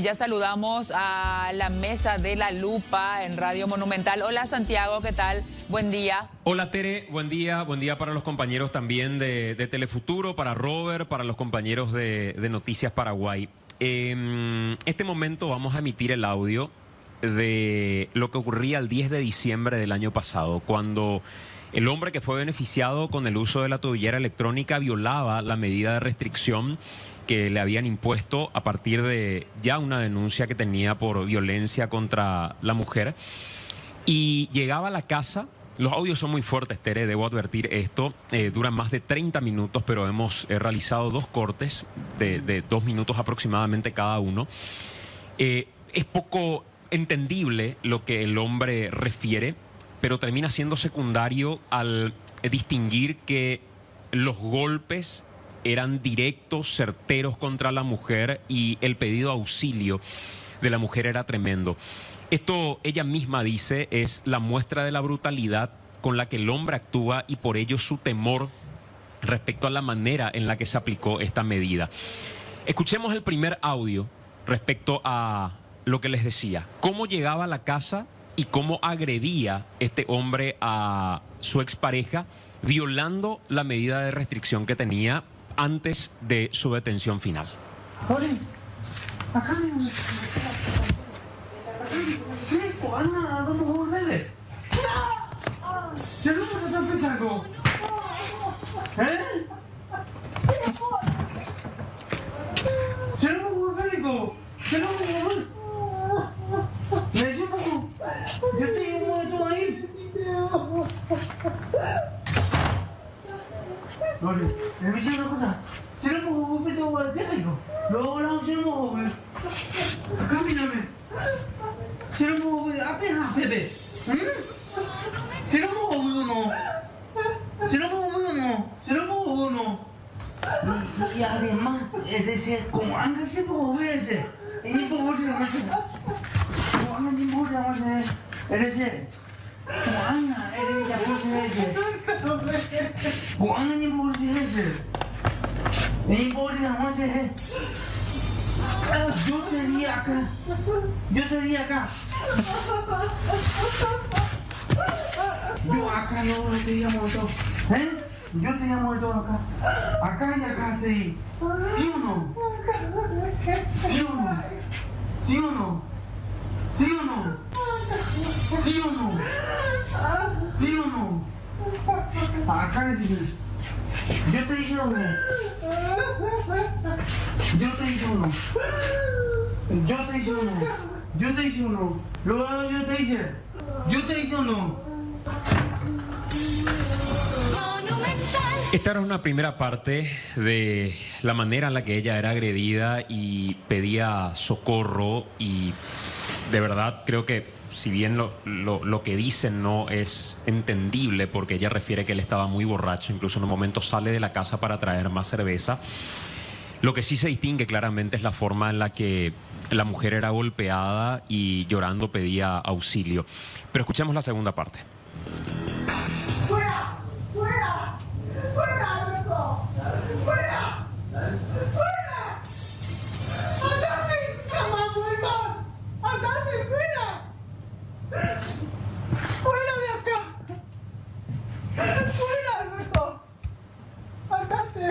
ya saludamos a la mesa de La Lupa en Radio Monumental. Hola Santiago, ¿qué tal? Buen día. Hola Tere, buen día para los compañeros también de Telefuturo, para Robert, para los compañeros de Noticias Paraguay. En este momento vamos a emitir el audio de lo que ocurría el 10 de diciembre del año pasado, cuando el hombre que fue beneficiado con el uso de la tobillera electrónica violaba la medida de restricción que le habían impuesto a partir de ya una denuncia que tenía por violencia contra la mujer. Y llegaba a la casa. Los audios son muy fuertes, Tere, debo advertir esto. Duran más de 30 minutos, pero hemos realizado dos cortes de 2 minutos aproximadamente cada uno. Es poco entendible lo que el hombre refiere, pero termina siendo secundario al distinguir que los golpes eran directos, certeros contra la mujer y el pedido de auxilio de la mujer era tremendo. Esto, ella misma dice, es la muestra de la brutalidad con la que el hombre actúa y por ello su temor respecto a la manera en la que se aplicó esta medida. Escuchemos el primer audio respecto a lo que les decía. Cómo llegaba a la casa y cómo agredía este hombre a su expareja, violando la medida de restricción que tenía antes de su detención final. Oye, acá mismo. Sí, Ana, no me vuelves. ¿Qué es lo que estás pensando? ¿Eh? ¿Qué no me vuelves? ¿Qué no me vuelves? ¿Me dice un poco? Yo te llevo de todo ahí. Oye, me dice una cosa. ¿Se no me vuelves todo al técnico? Luego hablamos, se no me vuelves. Acá mírame. Se no me vuelves. Apenas, Pepe. Se no me vuelves o no. Se no me vuelves o no. Se no me vuelves o no. Y además, es decir, como anga se vuelve. Y ni por volver a hacer. Como anga ni por volver a hacer. Es decir, como anga, eres ya por ser. Como anga ni por volver a hacer. Ni por volver a hacer. Yo te di acá. Yo acá no te llamo de todo. ¿Eh? Yo te llamo de todo acá. Acá y acá te di. ¿Sí o no? ¿Sí o no? ¿Sí o no? ¿Sí o no? ¿Sí o no? ¿Sí o no? Acá decís. Yo te dije uno. Yo te dije uno. Yo te dije uno. Yo te dije uno. Luego yo te dije. Yo te dije uno. Esta era una primera parte de la manera en la que ella era agredida y pedía socorro, y de verdad creo que si bien lo que dicen no es entendible, porque ella refiere que él estaba muy borracho, incluso en un momento sale de la casa para traer más cerveza, lo que sí se distingue claramente es la forma en la que la mujer era golpeada y llorando pedía auxilio. Pero escuchemos la segunda parte. ¡Fuera! ¡Fuera! ¡Fuera, loco! ¡Fuera! ¡Fuera! ¡Andate! ¡Jamás vuelvas! ¡Andate! ¡Fuera! ¡Fuera de acá! ¡Fuera, loco! ¡Andate!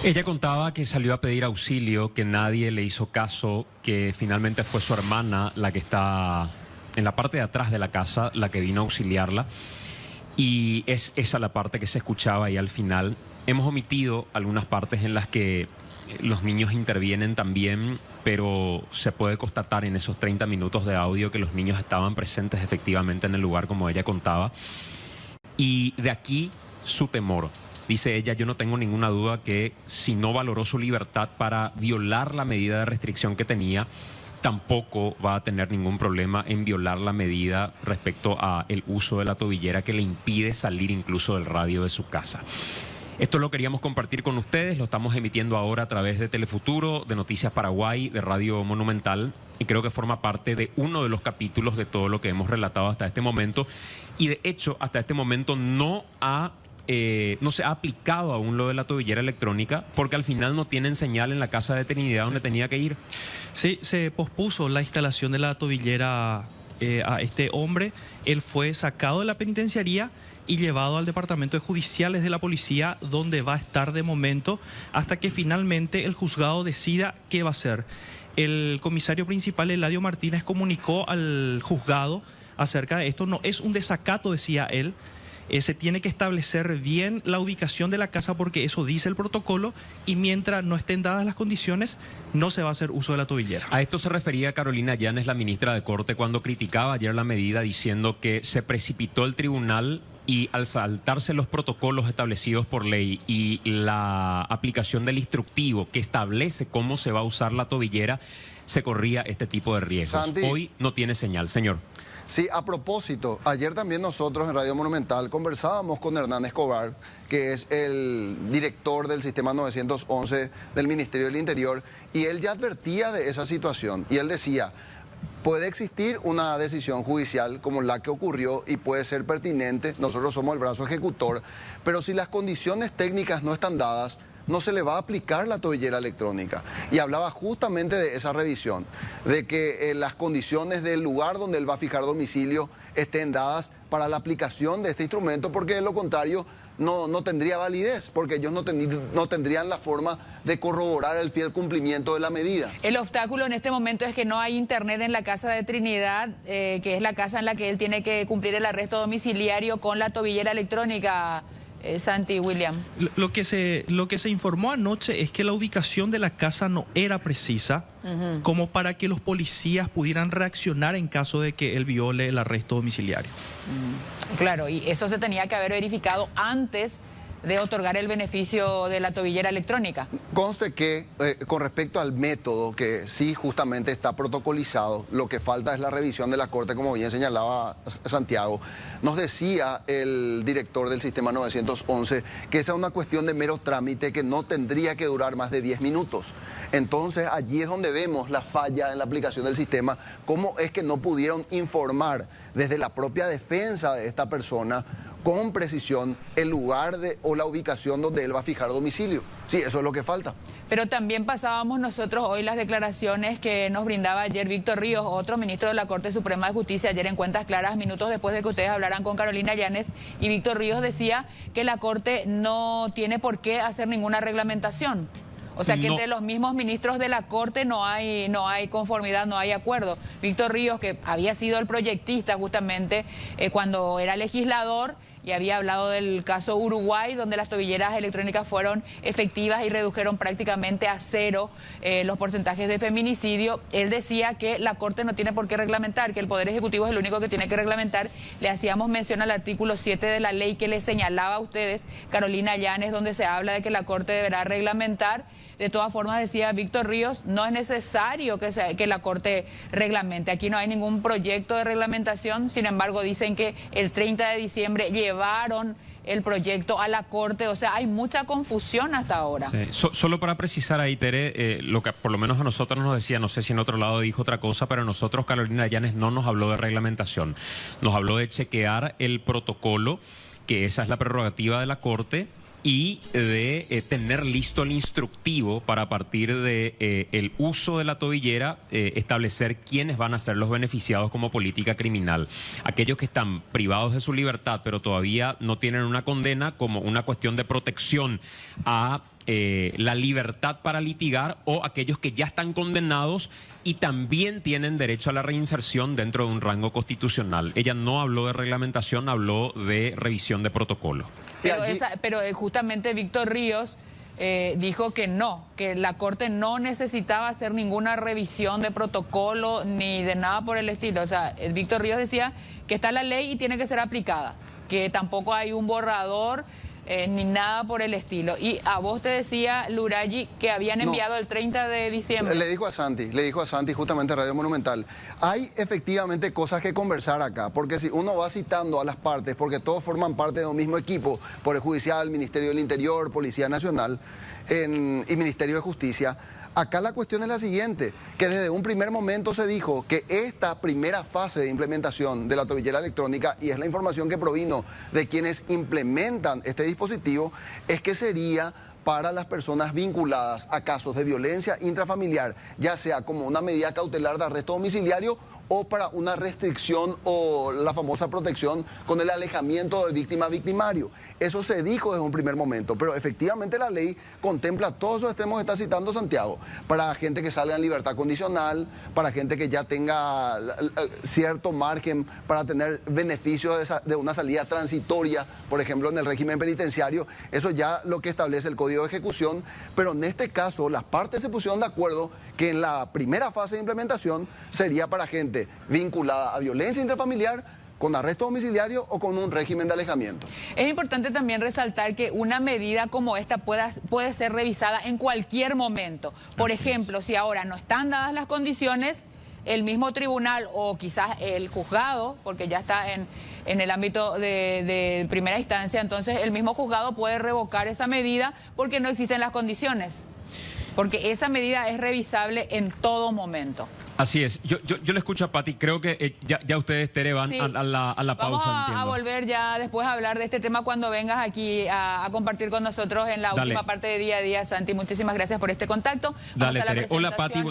Ella contaba que salió a pedir auxilio, que nadie le hizo caso, que finalmente fue su hermana la que está en la parte de atrás de la casa la que vino a auxiliarla. Y es esa la parte que se escuchaba ahí al final. Hemos omitido algunas partes en las que los niños intervienen también, pero se puede constatar en esos 30 minutos de audio que los niños estaban presentes efectivamente en el lugar, como ella contaba. Y de aquí su temor. Dice ella, yo no tengo ninguna duda que si no valoró su libertad para violar la medida de restricción que tenía, tampoco va a tener ningún problema en violar la medida respecto a el uso de la tobillera que le impide salir incluso del radio de su casa. Esto lo queríamos compartir con ustedes, lo estamos emitiendo ahora a través de Telefuturo, de Noticias Paraguay, de Radio Monumental, y creo que forma parte de uno de los capítulos de todo lo que hemos relatado hasta este momento. Y de hecho, hasta este momento no se ha aplicado aún lo de la tobillera electrónica, porque al final no tienen señal en la casa de Trinidad donde tenía que ir. Sí, se pospuso la instalación de la tobillera a este hombre. Él fue sacado de la penitenciaría y llevado al departamento de judiciales de la policía, donde va a estar de momento hasta que finalmente el juzgado decida qué va a hacer. El comisario principal, Eladio Martínez, comunicó al juzgado acerca de esto. No es un desacato, decía él. Se tiene que establecer bien la ubicación de la casa porque eso dice el protocolo, y mientras no estén dadas las condiciones no se va a hacer uso de la tobillera. A esto se refería Carolina Llanes, la ministra de Corte, cuando criticaba ayer la medida, diciendo que se precipitó el tribunal y al saltarse los protocolos establecidos por ley y la aplicación del instructivo que establece cómo se va a usar la tobillera, se corría este tipo de riesgos. Santi, hoy no tiene señal, señor. Sí, a propósito, ayer también nosotros en Radio Monumental conversábamos con Hernán Escobar, que es el director del Sistema 911 del Ministerio del Interior, y él ya advertía de esa situación, y él decía, puede existir una decisión judicial como la que ocurrió y puede ser pertinente, nosotros somos el brazo ejecutor, pero si las condiciones técnicas no están dadas, no se le va a aplicar la tobillera electrónica. Y hablaba justamente de esa revisión, de que las condiciones del lugar donde él va a fijar domicilio estén dadas para la aplicación de este instrumento, porque de lo contrario no tendría validez, porque ellos no tendrían la forma de corroborar el fiel cumplimiento de la medida. El obstáculo en este momento es que no hay internet en la casa de Trinidad, que es la casa en la que él tiene que cumplir el arresto domiciliario con la tobillera electrónica. Santi, William. Lo que se informó anoche es que la ubicación de la casa no era precisa, como para que los policías pudieran reaccionar en caso de que él viole el arresto domiciliario. Claro, y eso se tenía que haber verificado antes de otorgar el beneficio de la tobillera electrónica. Conste que con respecto al método, que sí justamente está protocolizado, lo que falta es la revisión de la Corte, como bien señalaba Santiago. Nos decía el director del Sistema 911 que esa es una cuestión de mero trámite que no tendría que durar más de 10 minutos. Entonces allí es donde vemos la falla en la aplicación del sistema, cómo es que no pudieron informar desde la propia defensa de esta persona con precisión el lugar o la ubicación donde él va a fijar domicilio. Sí, eso es lo que falta. Pero también pasábamos nosotros hoy las declaraciones que nos brindaba ayer Víctor Ríos, otro ministro de la Corte Suprema de Justicia, ayer en Cuentas Claras, minutos después de que ustedes hablaran con Carolina Llanes, y Víctor Ríos decía que la Corte no tiene por qué hacer ninguna reglamentación. O sea que entre los mismos ministros de la Corte no hay conformidad, no hay acuerdo. Víctor Ríos, que había sido el proyectista justamente cuando era legislador, y había hablado del caso Uruguay, donde las tobilleras electrónicas fueron efectivas y redujeron prácticamente a cero los porcentajes de feminicidio. Él decía que la Corte no tiene por qué reglamentar, que el Poder Ejecutivo es el único que tiene que reglamentar. Le hacíamos mención al artículo 7 de la ley que le señalaba a ustedes, Carolina Llanes, donde se habla de que la Corte deberá reglamentar. De todas formas, decía Víctor Ríos, no es necesario que la Corte reglamente. Aquí no hay ningún proyecto de reglamentación. Sin embargo, dicen que el 30 de diciembre llevaron el proyecto a la Corte. O sea, hay mucha confusión hasta ahora. Sí. Solo para precisar ahí, Tere, lo que por lo menos a nosotros nos decía, no sé si en otro lado dijo otra cosa, pero a nosotros Carolina Llanes no nos habló de reglamentación. Nos habló de chequear el protocolo, que esa es la prerrogativa de la Corte, y de tener listo el instructivo para, a partir de el uso de la tobillera, establecer quiénes van a ser los beneficiados como política criminal. Aquellos que están privados de su libertad pero todavía no tienen una condena, como una cuestión de protección a la libertad para litigar, o aquellos que ya están condenados y también tienen derecho a la reinserción dentro de un rango constitucional. Ella no habló de reglamentación, habló de revisión de protocolo. Pero justamente Víctor Ríos dijo que no, que la Corte no necesitaba hacer ninguna revisión de protocolo ni de nada por el estilo. O sea, Víctor Ríos decía que está la ley y tiene que ser aplicada, que tampoco hay un borrador ni nada por el estilo. Y a vos te decía, Luraggi, que habían enviado el 30 de diciembre. Le dijo a Santi justamente Radio Monumental, hay efectivamente cosas que conversar acá, porque si uno va citando a las partes, porque todos forman parte de un mismo equipo, Poder Judicial, Ministerio del Interior, Policía Nacional y Ministerio de Justicia, acá la cuestión es la siguiente, que desde un primer momento se dijo que esta primera fase de implementación de la tobillera electrónica, y es la información que provino de quienes implementan este dispositivo, es que sería para las personas vinculadas a casos de violencia intrafamiliar, ya sea como una medida cautelar de arresto domiciliario o para una restricción o la famosa protección con el alejamiento de víctima-victimario. Eso se dijo desde un primer momento, pero efectivamente la ley contempla todos esos extremos que está citando Santiago, para gente que salga en libertad condicional, para gente que ya tenga cierto margen para tener beneficios de una salida transitoria, por ejemplo en el régimen penitenciario. Eso ya lo que establece el Código de Ejecución, pero en este caso las partes se pusieron de acuerdo que en la primera fase de implementación sería para gente vinculada a violencia intrafamiliar, con arresto domiciliario o con un régimen de alejamiento. Es importante también resaltar que una medida como esta puede ser revisada en cualquier momento. Por ejemplo, si ahora no están dadas las condiciones, el mismo tribunal o quizás el juzgado, porque ya está en el ámbito de primera instancia, entonces el mismo juzgado puede revocar esa medida porque no existen las condiciones. Porque esa medida es revisable en todo momento. Así es. Yo le escucho a Pati. Creo que ya ustedes, Tere, van a la pausa. Vamos a volver ya después a hablar de este tema cuando vengas aquí a compartir con nosotros en la última parte de Día a Día, Santi. Muchísimas gracias por este contacto. Dale, Tere. Hola, Pati.